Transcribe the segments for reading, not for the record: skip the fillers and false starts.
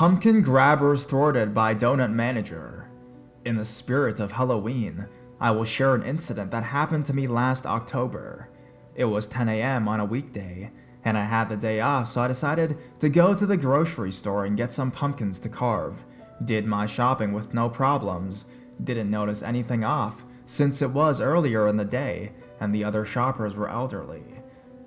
Pumpkin grabbers thwarted by donut manager. In the spirit of Halloween, I will share an incident that happened to me last October. It was 10 a.m. on a weekday, and I had the day off, so I decided to go to the grocery store and get some pumpkins to carve. Did my shopping with no problems. Didn't notice anything off, since it was earlier in the day, and the other shoppers were elderly.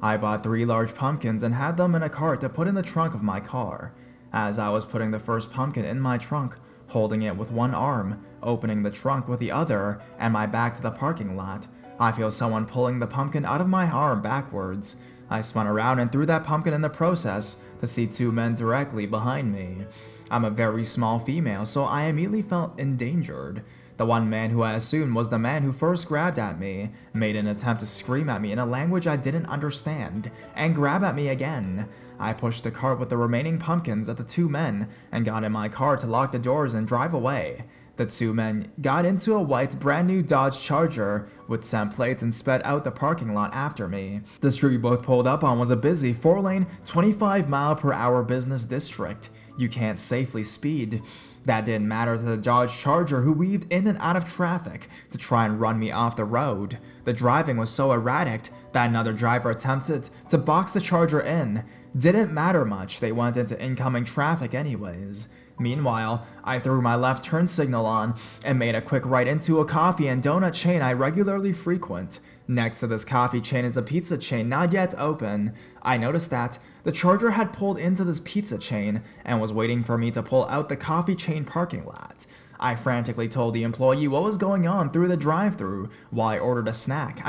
I bought 3 large pumpkins and had them in a cart to put in the trunk of my car. As I was putting the first pumpkin in my trunk, holding it with one arm, opening the trunk with the other, and my back to the parking lot, I feel someone pulling the pumpkin out of my arm backwards. I spun around and threw that pumpkin in the process to see 2 men directly behind me. I'm a very small female, so I immediately felt endangered. The one man who I assumed was the man who first grabbed at me made an attempt to scream at me in a language I didn't understand, and grab at me again. I pushed the cart with the remaining pumpkins at the 2 men and got in my car to lock the doors and drive away. The 2 men got into a white brand new Dodge Charger with sand plates and sped out the parking lot after me. The street we both pulled up on was a busy 4-lane, 25-mile-per-hour business district. You can't safely speed. That didn't matter to the Dodge Charger, who weaved in and out of traffic to try and run me off the road. The driving was so erratic that another driver attempted to box the Charger in. Didn't matter much, they went into incoming traffic anyways. Meanwhile, I threw my left turn signal on and made a quick right into a coffee and donut chain I regularly frequent. Next to this coffee chain is a pizza chain not yet open. I noticed that the Charger had pulled into this pizza chain and was waiting for me to pull out the coffee chain parking lot. I frantically told the employee what was going on through the drive-thru while I ordered a snack.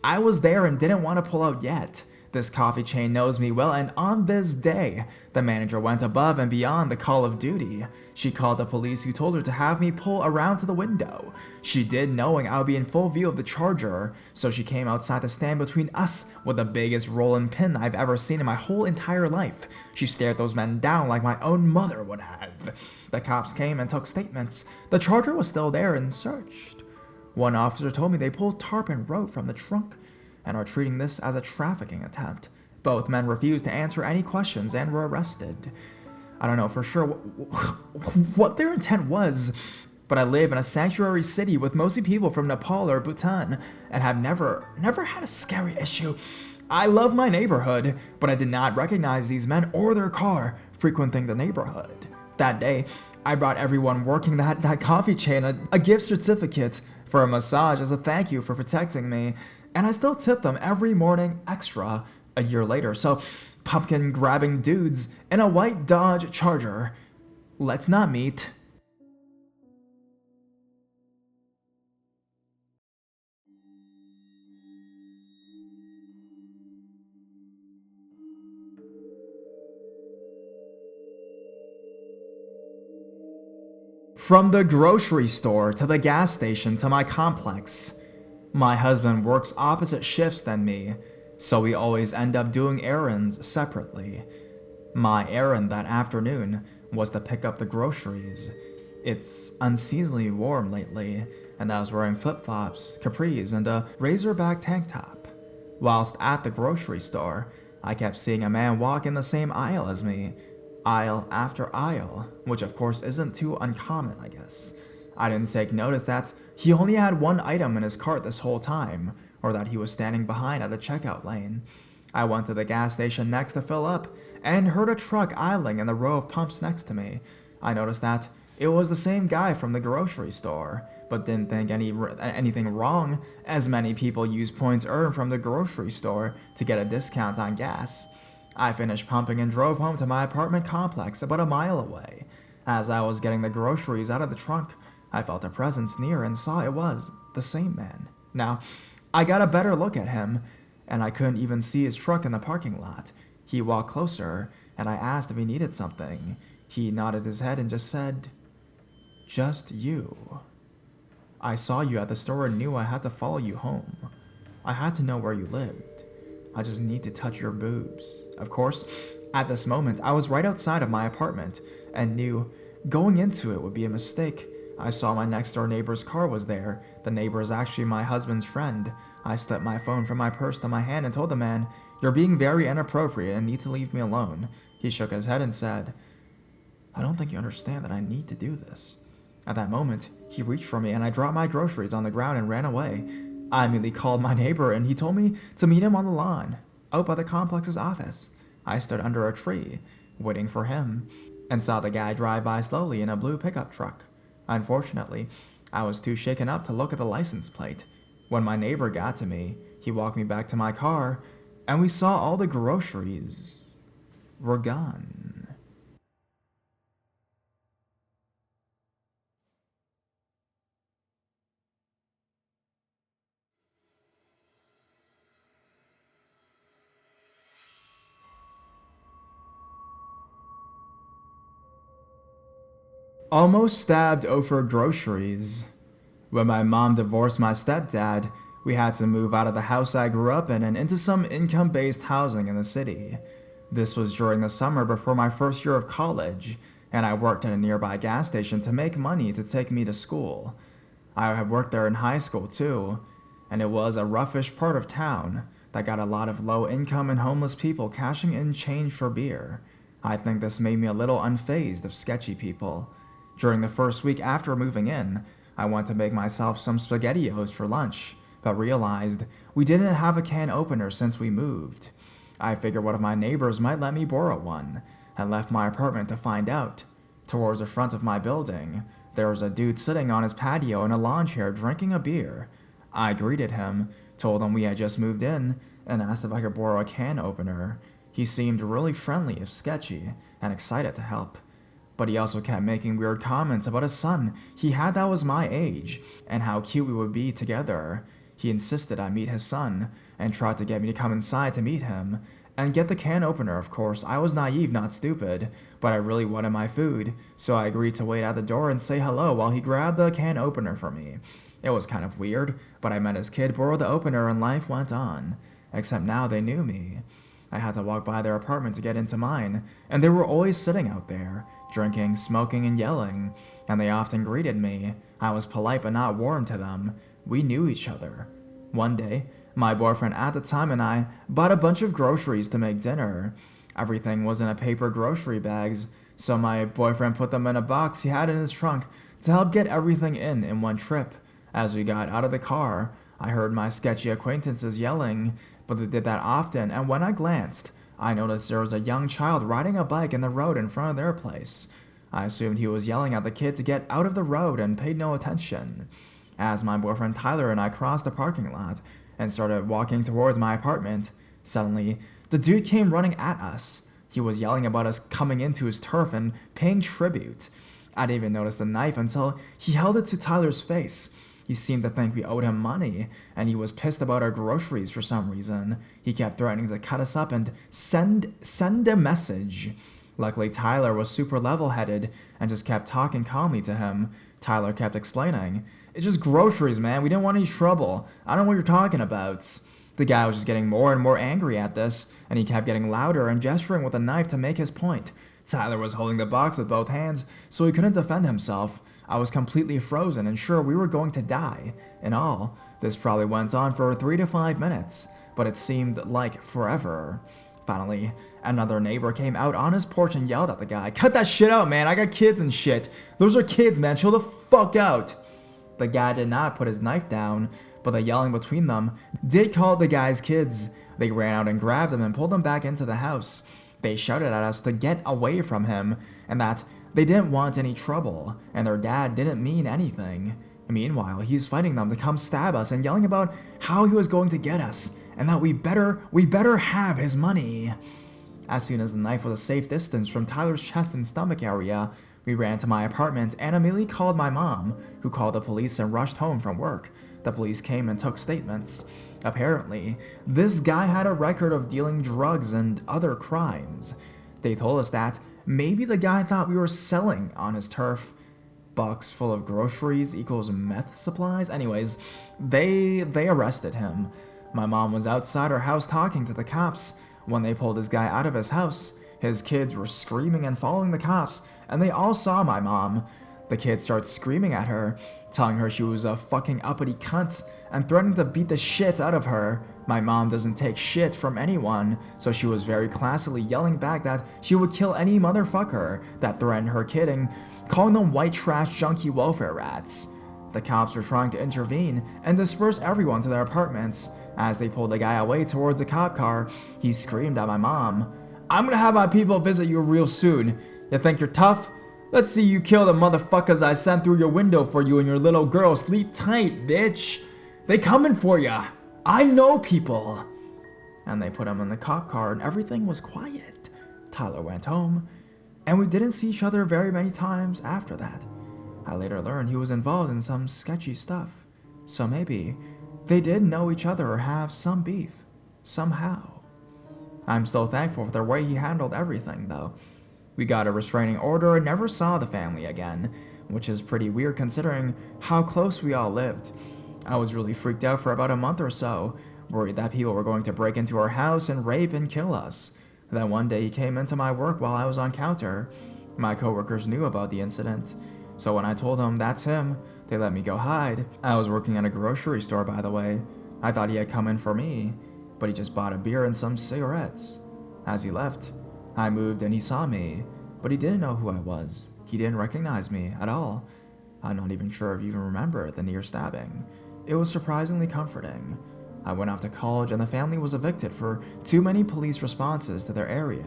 I was there and didn't want to pull out yet. This coffee chain knows me well, and on this day, the manager went above and beyond the call of duty. She called the police, who told her to have me pull around to the window. She did, knowing I would be in full view of the Charger, so she came outside to stand between us with the biggest rolling pin I've ever seen in my whole entire life. She stared those men down like my own mother would have. The cops came and took statements. The Charger was still there and searched. One officer told me they pulled tarp and rope from the trunk and are treating this as a trafficking attempt. Both men refused to answer any questions and were arrested. I don't know for sure what their intent was, but I live in a sanctuary city with mostly people from Nepal or Bhutan and have never had a scary issue. I love my neighborhood, but I did not recognize these men or their car frequenting the neighborhood. That day, I brought everyone working that coffee chain a gift certificate for a massage as a thank you for protecting me. And I still tip them every morning extra a year later. So, pumpkin grabbing dudes in a white Dodge Charger, let's not meet. From the grocery store to the gas station to my complex. My husband works opposite shifts than me, so we always end up doing errands separately. My errand that afternoon was to pick up the groceries. It's unseasonably warm lately, and I was wearing flip-flops, capris, and a razorback tank top. Whilst at the grocery store, I kept seeing a man walk in the same aisle as me, aisle after aisle, which of course isn't too uncommon, I guess. I didn't take notice that he only had one item in his cart this whole time, or that he was standing behind at the checkout lane. I went to the gas station next to fill up, and heard a truck idling in the row of pumps next to me. I noticed that it was the same guy from the grocery store, but didn't think anything wrong, as many people use points earned from the grocery store to get a discount on gas. I finished pumping and drove home to my apartment complex about a mile away. As I was getting the groceries out of the trunk, I felt a presence near and saw it was the same man. Now, I got a better look at him, and I couldn't even see his truck in the parking lot. He walked closer, and I asked if he needed something. He nodded his head and just said, "Just you. I saw you at the store and knew I had to follow you home. I had to know where you lived. I just need to touch your boobs." Of course, at this moment, I was right outside of my apartment and knew going into it would be a mistake. I saw my next-door neighbor's car was there. The neighbor is actually my husband's friend. I slipped my phone from my purse to my hand and told the man, "You're being very inappropriate and need to leave me alone." He shook his head and said, I don't think you understand that I need to do this. At that moment, he reached for me and I dropped my groceries on the ground and ran away. I immediately called my neighbor and he told me to meet him on the lawn, out by the complex's office. I stood under a tree, waiting for him, and saw the guy drive by slowly in a blue pickup truck. Unfortunately, I was too shaken up to look at the license plate. When my neighbor got to me, he walked me back to my car, and we saw all the groceries were gone. Almost stabbed over groceries. When my mom divorced my stepdad, we had to move out of the house I grew up in and into some income-based housing in the city. This was during the summer before my first year of college, and I worked at a nearby gas station to make money to take me to school. I had worked there in high school too, and it was a roughish part of town that got a lot of low-income and homeless people cashing in change for beer. I think this made me a little unfazed of sketchy people. During the first week after moving in, I went to make myself some SpaghettiOs for lunch, but realized we didn't have a can opener since we moved. I figured one of my neighbors might let me borrow one, and left my apartment to find out. Towards the front of my building, there was a dude sitting on his patio in a lawn chair drinking a beer. I greeted him, told him we had just moved in, and asked if I could borrow a can opener. He seemed really friendly if sketchy, and excited to help. But he also kept making weird comments about a son he had that was my age, and how cute we would be together. He insisted I meet his son, and tried to get me to come inside to meet him, and get the can opener. Of course, I was naive, not stupid, but I really wanted my food, so I agreed to wait at the door and say hello while he grabbed the can opener for me. It was kind of weird, but I met his kid, borrowed the opener, and life went on. Except now they knew me. I had to walk by their apartment to get into mine, and they were always sitting out there, drinking, smoking, and yelling, and they often greeted me. I was polite but not warm to them. We knew each other. One day, my boyfriend at the time and I bought a bunch of groceries to make dinner. Everything was in a paper grocery bags, so my boyfriend put them in a box he had in his trunk to help get everything in one trip. As we got out of the car, I heard my sketchy acquaintances yelling, but they did that often, and when I glanced, I noticed there was a young child riding a bike in the road in front of their place. I assumed he was yelling at the kid to get out of the road and paid no attention. As my boyfriend Tyler and I crossed the parking lot and started walking towards my apartment, suddenly, the dude came running at us. He was yelling about us coming into his turf and paying tribute. I didn't even notice the knife until he held it to Tyler's face. He seemed to think we owed him money, and he was pissed about our groceries for some reason. He kept threatening to cut us up and send a message. Luckily, Tyler was super level-headed and just kept talking calmly to him. Tyler kept explaining, "It's just groceries, man. We didn't want any trouble. I don't know what you're talking about." The guy was just getting more and more angry at this, and he kept getting louder and gesturing with a knife to make his point. Tyler was holding the box with both hands, so he couldn't defend himself. I was completely frozen and sure we were going to die. In all, this probably went on for 3 to 5 minutes, but it seemed like forever. Finally, another neighbor came out on his porch and yelled at the guy, "Cut that shit out, man. I got kids and shit. Those are kids, man. Chill the fuck out." The guy did not put his knife down, but the yelling between them did call the guy's kids. They ran out and grabbed him and pulled him back into the house. They shouted at us to get away from him, and that they didn't want any trouble, and their dad didn't mean anything. Meanwhile, he's fighting them to come stab us and yelling about how he was going to get us, and that we better have his money. As soon as the knife was a safe distance from Tyler's chest and stomach area, we ran to my apartment and immediately called my mom, who called the police and rushed home from work. The police came and took statements. Apparently, this guy had a record of dealing drugs and other crimes. They told us that maybe the guy thought we were selling on his turf. Box full of groceries equals meth supplies? Anyways, they arrested him. My mom was outside her house talking to the cops. When they pulled this guy out of his house, his kids were screaming and following the cops, and they all saw my mom. The kids started screaming at her, telling her she was a fucking uppity cunt, and threatened to beat the shit out of her. My mom doesn't take shit from anyone, so she was very classily yelling back that she would kill any motherfucker that threatened her kid and calling them white trash junkie welfare rats. The cops were trying to intervene and disperse everyone to their apartments. As they pulled the guy away towards the cop car, he screamed at my mom, "I'm gonna have my people visit you real soon. You think you're tough? Let's see you kill the motherfuckers I sent through your window for you and your little girl. Sleep tight, bitch. They coming for ya. I know people." And they put him in the cop car and everything was quiet. Tyler went home, and we didn't see each other very many times after that. I later learned he was involved in some sketchy stuff, so maybe they did know each other or have some beef, somehow. I'm still thankful for the way he handled everything, though. We got a restraining order and never saw the family again, which is pretty weird considering how close we all lived. I was really freaked out for about a month or so, worried that people were going to break into our house and rape and kill us. Then one day he came into my work while I was on counter. My coworkers knew about the incident, so when I told them that's him, they let me go hide. I was working at a grocery store, by the way. I thought he had come in for me, but he just bought a beer and some cigarettes. As he left, I moved and he saw me, but he didn't know who I was. He didn't recognize me at all. I'm not even sure if you even remember the near stabbing. It was surprisingly comforting. I went off to college and the family was evicted for too many police responses to their area.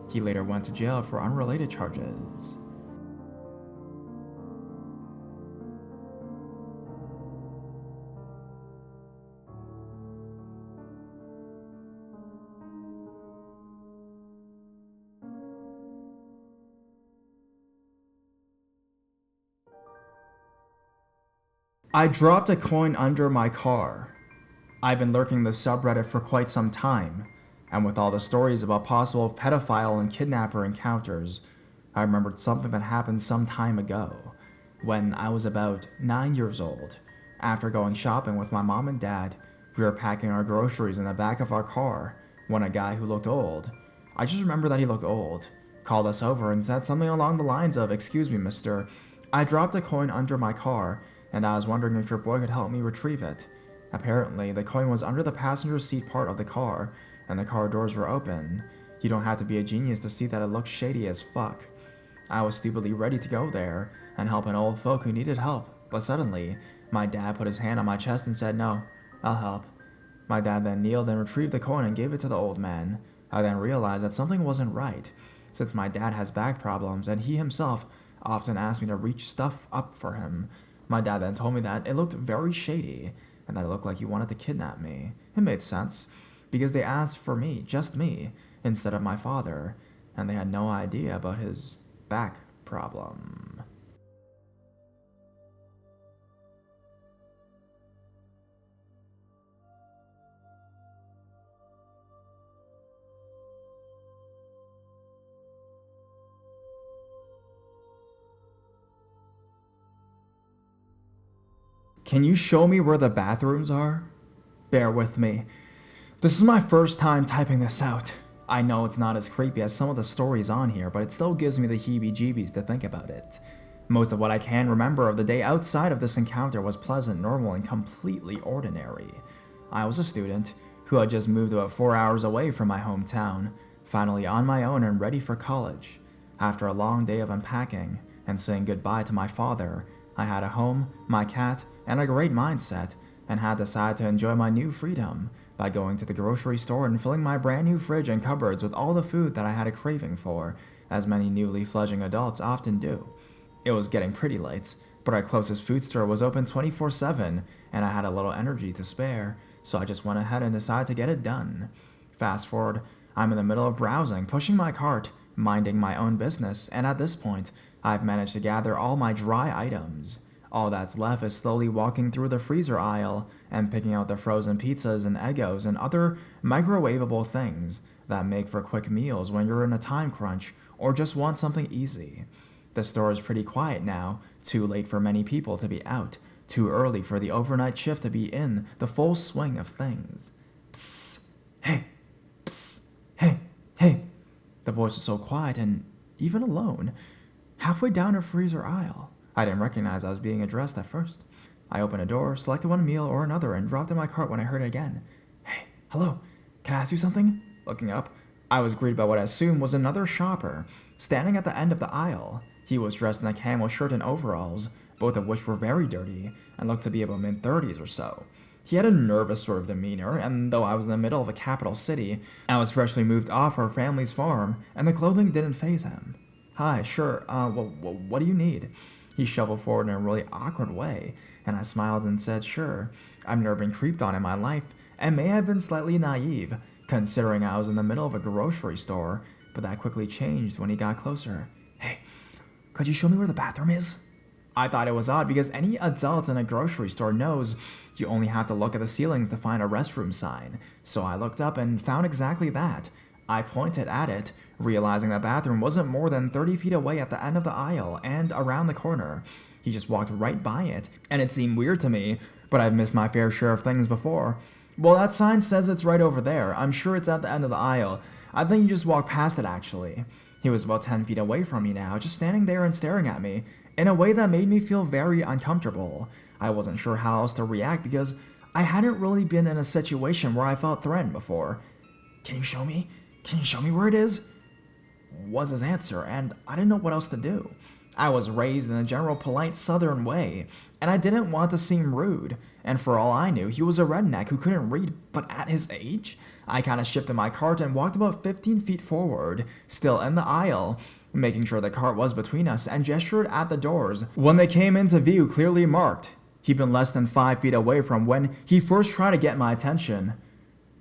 He later went to jail for unrelated charges. I dropped a coin under my car. I've been lurking the subreddit for quite some time, and with all the stories about possible pedophile and kidnapper encounters, I remembered something that happened some time ago, when I was about 9 years old. After going shopping with my mom and dad, we were packing our groceries in the back of our car when a guy who looked old, I just remember that he looked old, called us over and said something along the lines of, "Excuse me, mister, I dropped a coin under my car, and I was wondering if your boy could help me retrieve it." Apparently, the coin was under the passenger seat part of the car, and the car doors were open. You don't have to be a genius to see that it looked shady as fuck. I was stupidly ready to go there and help an old folk who needed help, but suddenly, my dad put his hand on my chest and said, "No, I'll help." My dad then kneeled and retrieved the coin and gave it to the old man. I then realized that something wasn't right, since my dad has back problems and he himself often asked me to reach stuff up for him. My dad then told me that it looked very shady, and that it looked like he wanted to kidnap me. It made sense, because they asked for me, just me, instead of my father, and they had no idea about his back problem. Can you show me where the bathrooms are? Bear with me. This is my first time typing this out. I know it's not as creepy as some of the stories on here, but it still gives me the heebie-jeebies to think about it. Most of what I can remember of the day outside of this encounter was pleasant, normal, and completely ordinary. I was a student who had just moved about 4 hours away from my hometown, finally on my own and ready for college. After a long day of unpacking and saying goodbye to my father, I had a home, my cat, and a great mindset, and had decided to enjoy my new freedom by going to the grocery store and filling my brand new fridge and cupboards with all the food that I had a craving for, as many newly fledgling adults often do. It was getting pretty late, but our closest food store was open 24/7, and I had a little energy to spare, so I just went ahead and decided to get it done. Fast forward, I'm in the middle of browsing, pushing my cart, minding my own business, and at this point, I've managed to gather all my dry items. All that's left is slowly walking through the freezer aisle and picking out the frozen pizzas and Eggos and other microwavable things that make for quick meals when you're in a time crunch or just want something easy. The store is pretty quiet now, too late for many people to be out, too early for the overnight shift to be in the full swing of things. Psst, hey, psst, hey, hey. The voice was so quiet and even alone. Halfway down a freezer aisle. I didn't recognize I was being addressed at first. I opened a door, selected one meal or another, and dropped in my cart when I heard it again. Hey, hello, can I ask you something? Looking up, I was greeted by what I assumed was another shopper, standing at the end of the aisle. He was dressed in a camel shirt and overalls, both of which were very dirty, and looked to be about mid-30s or so. He had a nervous sort of demeanor, and though I was in the middle of a capital city, I was freshly moved off our family's farm, and the clothing didn't faze him. Hi, sure, what do you need? He shuffled forward in a really awkward way, and I smiled and said, sure. I've never been creeped on in my life, and may have been slightly naive, considering I was in the middle of a grocery store, but that quickly changed when he got closer. Hey, could you show me where the bathroom is? I thought it was odd because any adult in a grocery store knows you only have to look at the ceilings to find a restroom sign, so I looked up and found exactly that. I pointed at it, realizing the bathroom wasn't more than 30 feet away at the end of the aisle and around the corner. He just walked right by it, and it seemed weird to me, but I've missed my fair share of things before. Well, that sign says it's right over there. I'm sure it's at the end of the aisle. I think you just walked past it, actually. He was about 10 feet away from me now, just standing there and staring at me, in a way that made me feel very uncomfortable. I wasn't sure how else to react because I hadn't really been in a situation where I felt threatened before. Can you show me? Can you show me where it is? Was his answer, and I didn't know what else to do. I was raised in a general polite southern way, and I didn't want to seem rude, and for all I knew, he was a redneck who couldn't read, but at his age? I kind of shifted my cart and walked about 15 feet forward, still in the aisle, making sure the cart was between us, and gestured at the doors when they came into view clearly marked. He'd been less than 5 feet away from when he first tried to get my attention.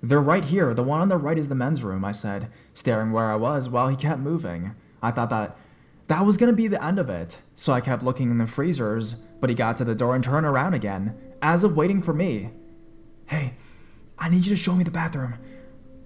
They're right here. The one on the right is the men's room, I said, staring where I was while he kept moving. I thought that was going to be the end of it, so I kept looking in the freezers, but he got to the door and turned around again, as if waiting for me. Hey, I need you to show me the bathroom.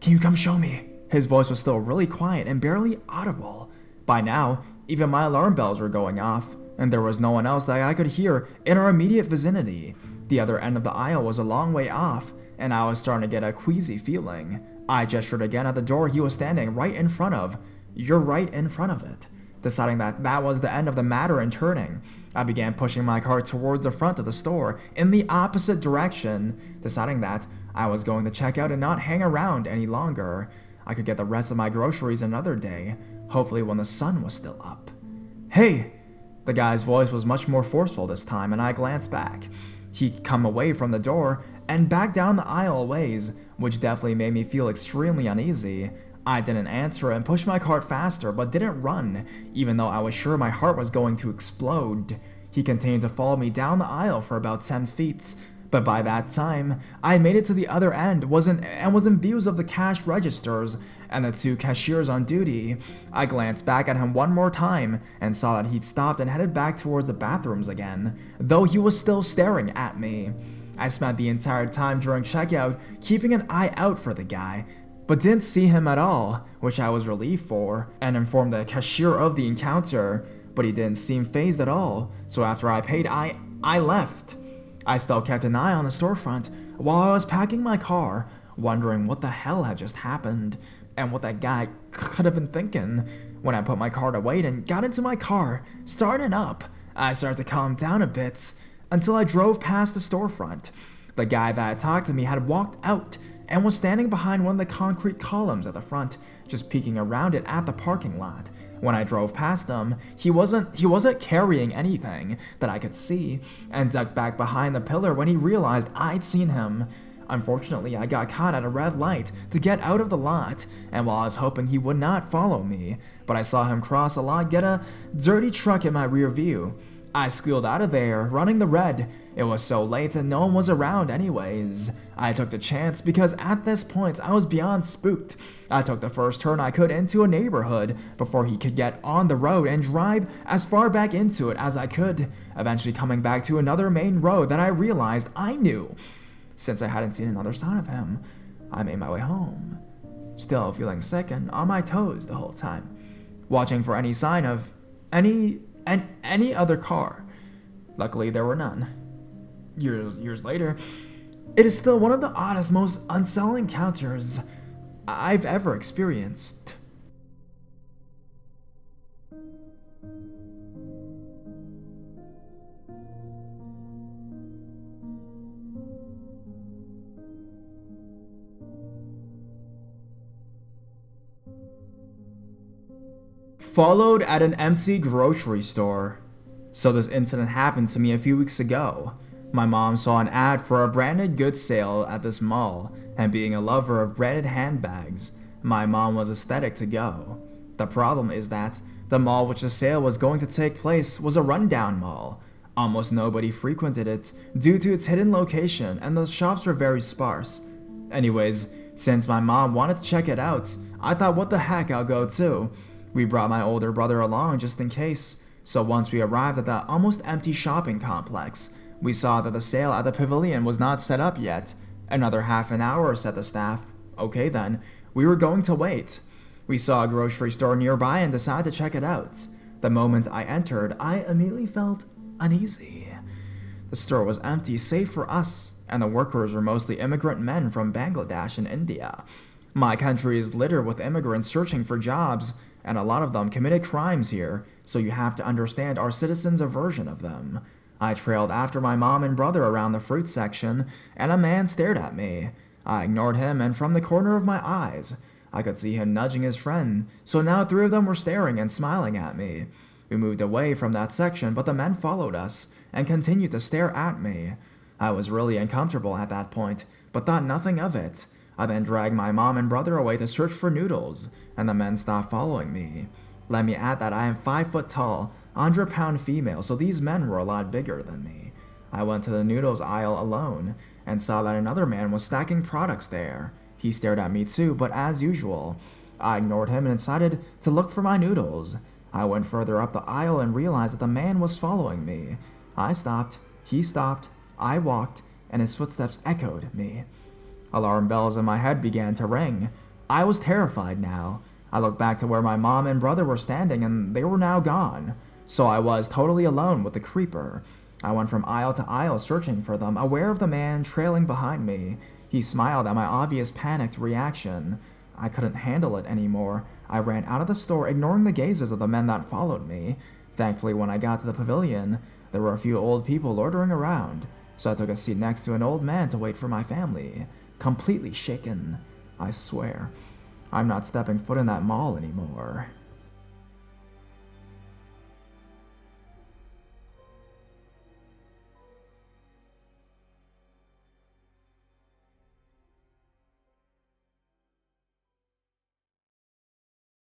Can you come show me? His voice was still really quiet and barely audible. By now, even my alarm bells were going off, and there was no one else that I could hear in our immediate vicinity. The other end of the aisle was a long way off, and I was starting to get a queasy feeling. I gestured again at the door he was standing right in front of. You're right in front of it. Deciding that was the end of the matter and turning, I began pushing my cart towards the front of the store in the opposite direction, deciding that I was going to check out and not hang around any longer. I could get the rest of my groceries another day, hopefully when the sun was still up. Hey! The guy's voice was much more forceful this time, and I glanced back. He'd come away from the door and back down the aisle a ways, which definitely made me feel extremely uneasy. I didn't answer and pushed my cart faster, but didn't run, even though I was sure my heart was going to explode. He continued to follow me down the aisle for about 10 feet, but by that time, I made it to the other end, was in views of the cash registers and the 2 cashiers on duty. I glanced back at him one more time and saw that he'd stopped and headed back towards the bathrooms again, though he was still staring at me. I spent the entire time during checkout keeping an eye out for the guy, but didn't see him at all, which I was relieved for, and informed the cashier of the encounter, but he didn't seem fazed at all, so after I paid, I left. I still kept an eye on the storefront while I was packing my car, wondering what the hell had just happened, and what that guy could have been thinking. When I put my cart away and got into my car, starting up, I started to calm down a bit, until I drove past the storefront. The guy that had talked to me had walked out, and was standing behind one of the concrete columns at the front, just peeking around it at the parking lot. When I drove past him, he wasn't carrying anything that I could see, and ducked back behind the pillar when he realized I'd seen him. Unfortunately, I got caught at a red light to get out of the lot, and while I was hoping he would not follow me, but I saw him cross the lot, get a dirty truck in my rear view. I squealed out of there, running the red. It was so late and no one was around anyways. I took the chance because at this point I was beyond spooked. I took the first turn I could into a neighborhood before he could get on the road and drive as far back into it as I could, eventually coming back to another main road that I realized I knew. Since I hadn't seen another sign of him, I made my way home, still feeling sick and on my toes the whole time, watching for any sign of any other car. Luckily, there were none. Years later, it is still one of the oddest, most unsettling encounters I've ever experienced. followed at an empty grocery store. So this incident happened to me a few weeks ago. My mom saw an ad for a branded goods sale at this mall, and being a lover of branded handbags, my mom was ecstatic to go. The problem is that the mall which the sale was going to take place was a rundown mall. Almost nobody frequented it due to its hidden location, and the shops were very sparse. Anyways, since my mom wanted to check it out, I thought, what the heck, I'll go too. We brought my older brother along just in case. So once we arrived at the almost empty shopping complex, we saw that the sale at the pavilion was not set up yet. Another half an hour, said the staff. Okay then, we were going to wait. We saw a grocery store nearby and decided to check it out. The moment I entered, I immediately felt uneasy. The store was empty save for us, and the workers were mostly immigrant men from Bangladesh and India. My country is littered with immigrants searching for jobs, and a lot of them committed crimes here, so you have to understand our citizens' aversion of them. I trailed after my mom and brother around the fruit section, and a man stared at me. I ignored him, and from the corner of my eyes, I could see him nudging his friend, so now 3 of them were staring and smiling at me. We moved away from that section, but the men followed us and continued to stare at me. I was really uncomfortable at that point, but thought nothing of it. I then dragged my mom and brother away to search for noodles, and the men stopped following me. Let me add that I am 5 foot tall, 100-pound female, so these men were a lot bigger than me. I went to the noodles aisle alone, and saw that another man was stacking products there. He stared at me too, but as usual, I ignored him and decided to look for my noodles. I went further up the aisle and realized that the man was following me. I stopped, he stopped, I walked, and his footsteps echoed me. Alarm bells in my head began to ring. I was terrified now. I looked back to where my mom and brother were standing, and they were now gone. So I was totally alone with the creeper. I went from aisle to aisle searching for them, aware of the man trailing behind me. He smiled at my obvious panicked reaction. I couldn't handle it anymore. I ran out of the store, ignoring the gazes of the men that followed me. Thankfully, when I got to the pavilion, there were a few old people loitering around, so I took a seat next to an old man to wait for my family. Completely shaken. I swear, I'm not stepping foot in that mall anymore.